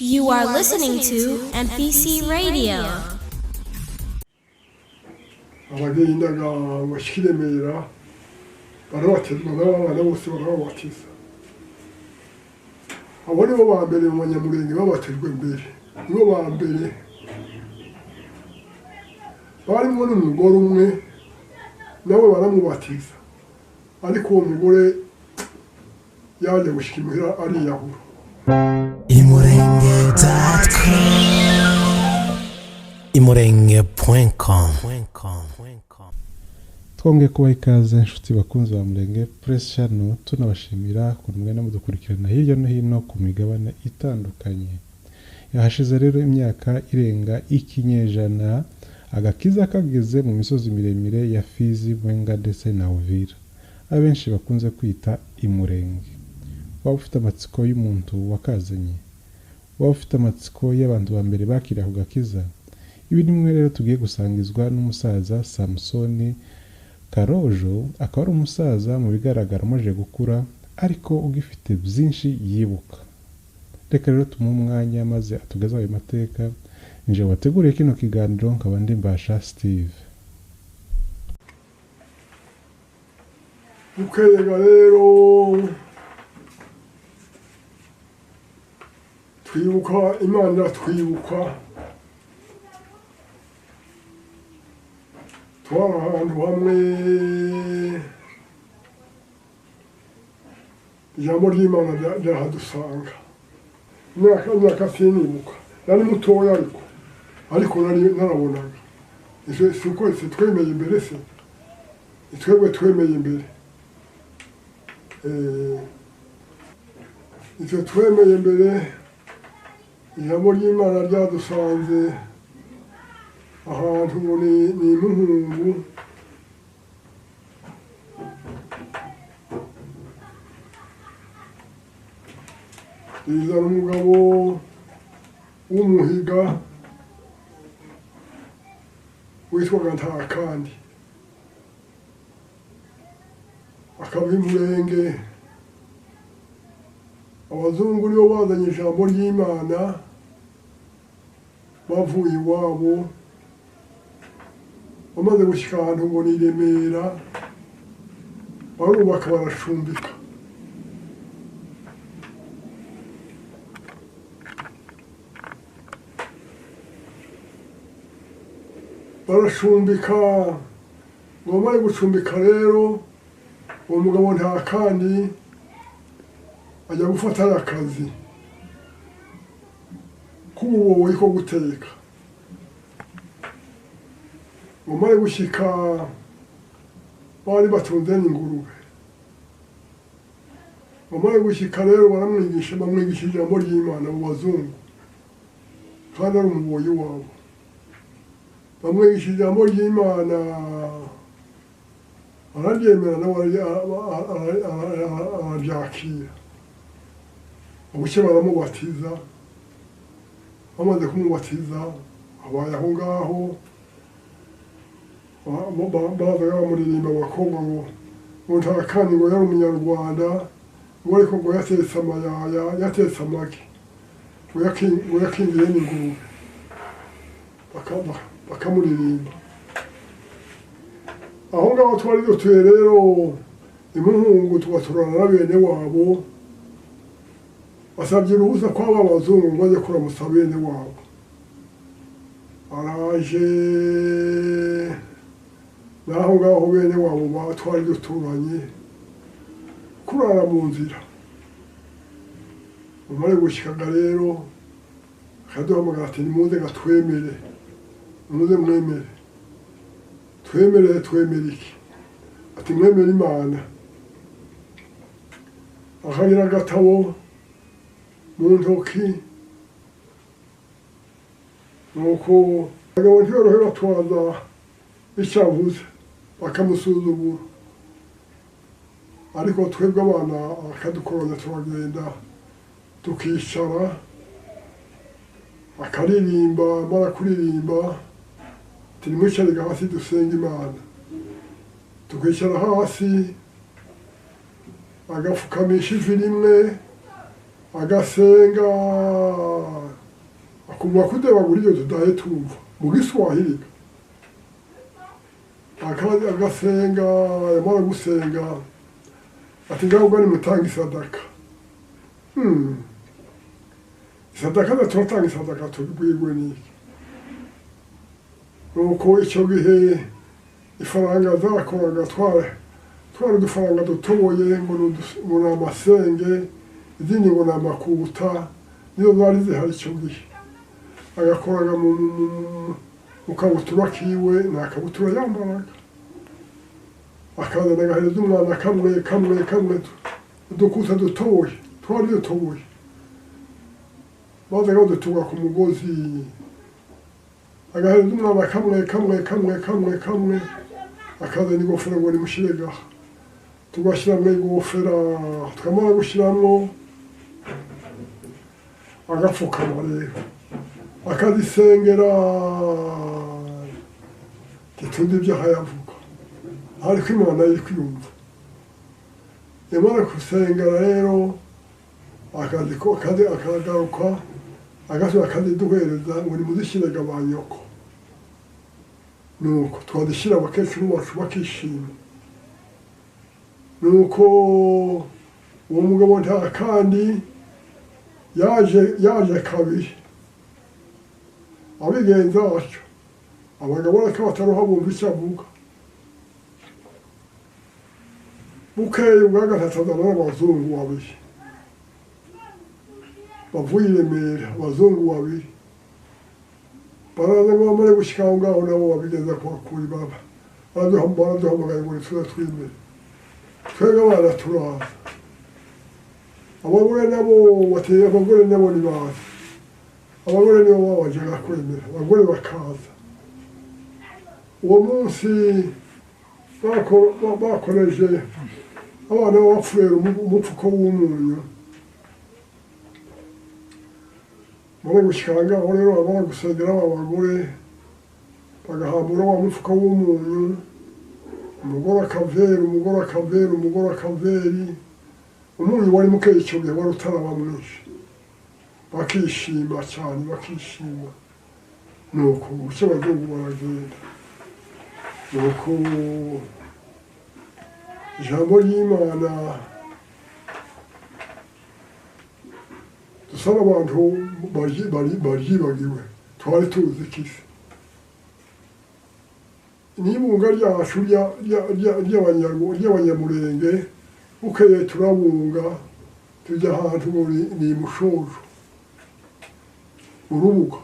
You are listening to MPC Radio. abagendaga bashikiremera barabatezwa n'abana bose barabatiza abo nibo ba mbere mu Banyamulenge babatejwe mbere nibo ba mbere barimo n'umugore umwe nawe baramubatiza ariko uwo mugore yaje gushikimira ariyahura imurenge.com twongeye kubaha ikaze inshuti bakunzi ba Mulenge Press Channel tunabashimira ku mwanya mudukurikirana hirya no hino ku migabane itandukanye. Yahashize rero imyaka irenga ikinyejana agakiza kageze mu misozi miremire ya Fizi, Mwenga ndetse na Uvira abenshi bakunze kwita imurenge. Waba ufite amatsiko y'umuntu wakazanye, waba ufite amatsiko y'abantu ba mbere bakira ku gakiza. Ibi nimwe rero tugiye gusangizwa n'umusaza Samusoni Karojo, akaba ari umusaza mu bigaragara amaze gukura ariko ugifite byinshi yibuka. Reka rero tumuhe umwanya maze atugezaho ayo mateka. Nje wateguriye kino kiganiro nkaba ndi Mbasha Steve. ukega rero twibuka Imana twibuka twara ahantu hamwe ijambo ry'Imana ryahadusanga imyaka sinibuka nari mutoya ariko nari narabonaga siko twemeye imbere se twebwe twemeye imbere icyo twemeye imbere ijambo ry'Imana ryadusanze ahantu ngo ni Muhungu rizana umugabo w'umuhiga witwaga Ntakandi akaba imurenge. Abazungu nibo bazanye ijambo ry'Imana bavuye iwabo bamaze gushyika ahantu ngo ni Remera barubaka barashumbika. Barashumbika ngo bamare gucumbika rero uwo mugabo Ntakandi ajya gufata akazi k'ububoyi ko guteka. Bamare gushyika bari batunze n'ingurube. Bamare gushyika rero bamwigisha ijambo ry'Imana mu bazungu kandi ari umuboyi wabo. Bamwigisha ijambo ry'Imana araryemera nawe araryakira. Ubuke baramubatiza, bamaze kumubatiza abaye aho ngaho bazaga bamuririmba abakobwa ngo Ntakandi ngo yari umunyarwanda ngo ariko ngo yatetse amayaya yatetse amagi ngo yakingiye n'ingurube bakamuririmba. Aho ngaho twari dutuye rero Imuhungu tugaturana na bene wabo basabye uruhusa kw'aba abazungu ngo bajye kuramutsa bene wabo. Araje naho ngaho bene wabo twari duturanye kurara mu nzira. Umare gushyikaga rero akaduhamagara ati nimuze gatwemere muze mwemere. Twemere iki? Ati mwemere Imana. Akagira agatabo mu ntoki nuko abagabo ntiborohe batwaza icyo avuze bakamusuzugura ariko twebwe abana akadukoranya turagenda tukicara akaririmba mara kuririmba nimwicare hasi dusenga Imana. Tukicara hasi agapfukamisha ivi rimwe agasenga kuva kudeba buryo tudahe tumva mu Giswahili agasenga yamara gusenga ati ngaho ni mutanga isadaka isadaka natotanga isadaka tubwirwe niki nuko icyo gihe ifaranga zakoraga twari udufaranga dutoboye ngo ni amasenge izindi ngo ni amakuta nizo zari zihari icyo gihe agakoraga mu kabutura kiwe nta kabutura yambaraga akazana agahereza umwana kamwe udukuta dutoboye twari dutoboye bazaga badutunga ku mugozi agahereza umwana kamwe akazana ingofero ngo nimushyire gaha tugashyiramo ingofero twamara gushyiramo agapfukama rero akazisengera gitundi ibyaha yavuga ariko Imana yari kwiyumva yamara gusengera rero akagaruka agasubira akaziduhereza ngo nimuzishyirega ba nyoko nuko twadishyira abakecuru bacu bakishima nuko uwo mugabo nta kandi yaje kabiri abigenza atyo abagabo bariko bataruha bumva icyo avuga bukeye ubwa gatatu azana n'abazungu babiri bavuye i Remera abazungu babiri baraza ngo bamare gushyika aho ngaho nabo babigeza kwa kuri baba baraduhamagaye ngo nituze twimere twebwe abana turaza abagore nabo bateye abagore nabo ni baza abagore nibo babajyaga kwemera abagore bakaza uwo munsi bakoreje abana b'abafurero umupfuko w'umunyu bari gushyika ngaho rero bamara gusengera abagore bagahambura wa mufuka w'umunyu umugore akaveri umunyu wari muke icyo gihe wari utaraba mwinshi bakishima cyane nuko bucye abazungu baragenda nuko ijambo ry'Imana dusa n'abantu baryibagiwe twari tuzi kisi n'ibunga ryacu ry'abanyamurenge bukeye turabunga tujya ahantu ni Mushojo urubuga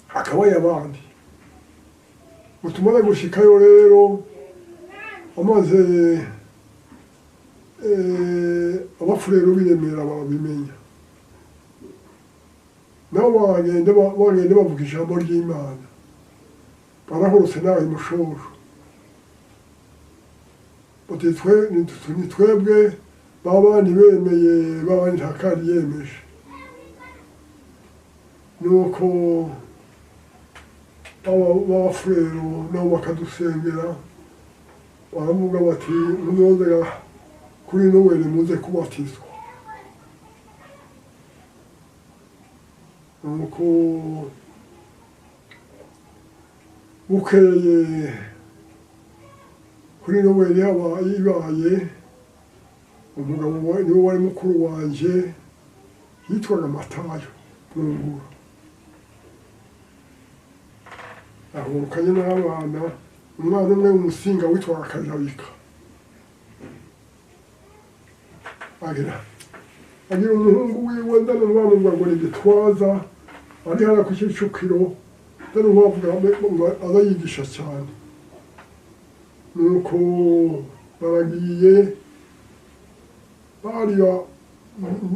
hakabaye abandi utumara gushikayo rero amaze abafurero b'Iremera barabimenya nabo bagenda bavuga ijambo ry'Imana barahurutse nawe Mushojo bati ni twebwe babandi bemeye babandi nta kandi yemeje nuko abafurero nabo bakadusengera baravuga bati muzoze kuri Noweli muze kubatizwa nuko bukeye kuri Noweli ibaye umugabo niwe wari mukuru wanje yitwaga Matayo Mungura ahurukanye n'abana umwana umwe w'umusinga witwaga Kajabika agira umuhungu wiwe ndano bamuvuga ngo ni Gitwaza ari hara ku Kicukiro ndano bavuga ngo azayigisha cyane nuko baragiye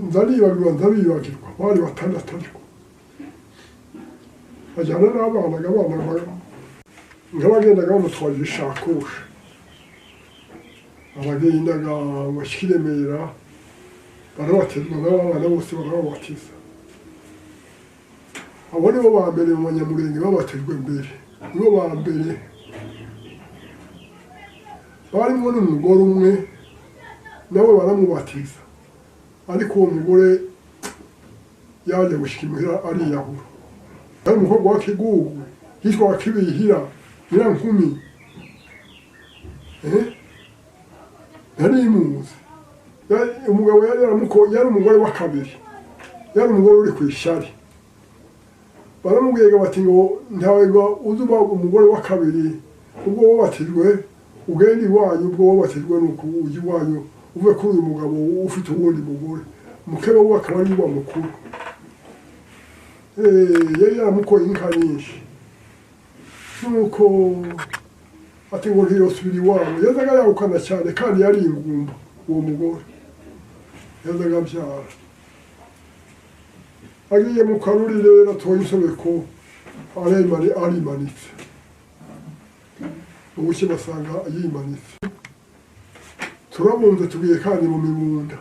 nzaribagirwa bari batandatu ariko bajyana n'abana nk'abagendaga bamutwaje ishakoshi abagendaga bashyika i Remera barabatizwa n'abana bose barababatiza abo nibo ba mbere mu banyamurenge babatijwe mbere nibo ba mbere barimo n'umugore umwe nawe baramubatiza ariko uwo mugore yaje gushikimira ariyahura. Ari umukobwa wa Kigugu yitwa Kibihira Nyirankumi. Yari imuzi. Umugabo yari umugore wa kabiri. Yari umugore uri kwishari. Baramubwiye bati ngo ntawe uzuba umugore wa kabiri ubwo wobatijwe ugenda iwanyu ubwo wobatijwe nuko uji iwanyu uve kuri uyu mugabo ufite uwundi mugore mukeba we akaba ari wa mukuru. Yari yaramukoye inka nyinshi nuko ati ngo ntiyosubira iwabo. Yazaga yahukana cyane kandi yari ingumba uwo mugore. Yazaga abyara agiye mu karuri rero atoye insobeko arimanitse. Ubuke basanga yimanitse. Turabunze tugiye kandi mu mibunda.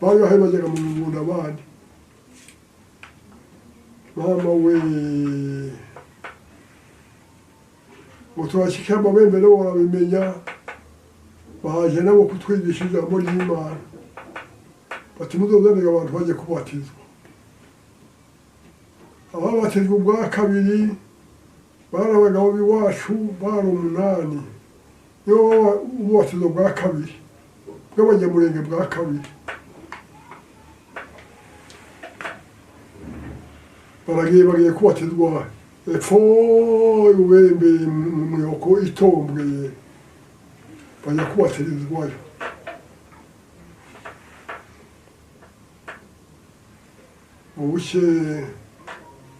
Bari bahe bajyaga mu mibunda abandi. Mama we ngo turashika amabembere warabimenya baje nabo kutwigisha ijambo ry'Imana. Bati muzozanira abantu baje kubatizwa. Ababatijwe ubwa kabiri bari abagabo b'iwacu bari 8. Yo ububatizo bwa kabiri bw'abanyamurenge bwa kabiri bagiye kubatizwa epfo ubembeye mu muyoko itombweye bajya kubatirizwayo. Ubuke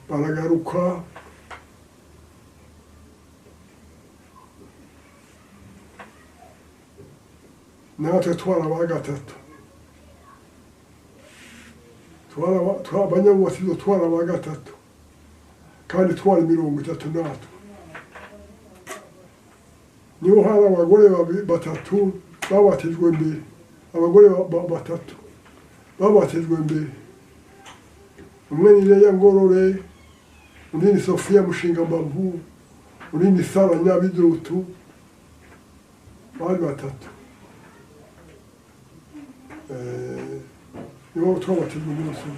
baragaruka natwe twarabaye gatatu. Abanyabubatizo twarabaye gatatu kandi twari 30 natwe. Niho hari abagore 3 babatijwe mbere. Abagore 3 babatijwe mbere. Umwe ni Leya Ngorore, undi ni Sofia Mushingambavu, undi ni Sara Nyabidutu. Bari 3. Niho twabatijwe bose.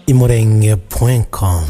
imurenge.com